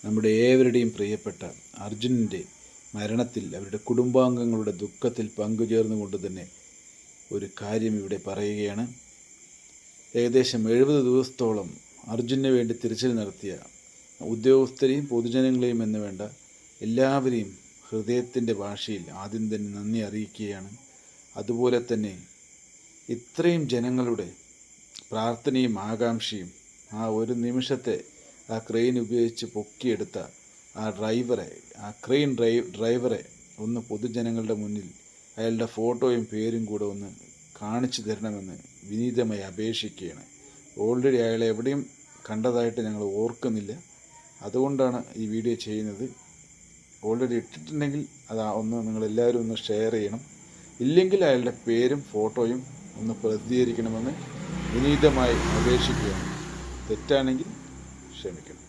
നമ്മുടെ ഏവരുടെയും പ്രിയപ്പെട്ട അർജുനൻ്റെ മരണത്തിൽ അവരുടെ കുടുംബാംഗങ്ങളുടെ ദുഃഖത്തിൽ പങ്കുചേർന്നുകൊണ്ട് തന്നെ ഒരു കാര്യം ഇവിടെ പറയുകയാണ്. ഏകദേശം 70 ദിവസത്തോളം അർജുനന് വേണ്ടി തിരച്ചിൽ നടത്തിയ ഉദ്യോഗസ്ഥരെയും പൊതുജനങ്ങളെയും എന്ന് വേണ്ട എല്ലാവരെയും ഹൃദയത്തിൻ്റെ ഭാഷയിൽ ആദ്യം തന്നെ നന്ദി അറിയിക്കുകയാണ്. അതുപോലെ തന്നെ ഇത്രയും ജനങ്ങളുടെ പ്രാർത്ഥനയും ആകാംക്ഷയും ആ ഒരു നിമിഷത്തെ ആ ക്രെയിൻ ഉപയോഗിച്ച് പൊക്കിയെടുത്ത ആ ക്രെയിൻ ഡ്രൈവറെ ഒന്ന് പൊതുജനങ്ങളുടെ മുന്നിൽ അയാളുടെ ഫോട്ടോയും പേരും കൂടെ ഒന്ന് കാണിച്ചു തരണമെന്ന് വിനീതമായി അപേക്ഷിക്കുകയാണ്. ഓൾറെഡി അയാളെ എവിടെയും കണ്ടതായിട്ട് ഞങ്ങൾ ഓർക്കുന്നില്ല. അതുകൊണ്ടാണ് ഈ വീഡിയോ ചെയ്യുന്നത്. ഓൾറെഡി ഇട്ടിട്ടുണ്ടെങ്കിൽ അത് ഒന്ന് നിങ്ങളെല്ലാവരും ഒന്ന് ഷെയർ ചെയ്യണം. ഇല്ലെങ്കിൽ അയാളുടെ പേരും ഫോട്ടോയും ഒന്ന് പ്രസിദ്ധീകരിക്കണമെന്ന് വിനീതമായി അപേക്ഷിക്കുകയാണ്. തെറ്റാണെങ്കിൽ ക്ഷമിക്കണം.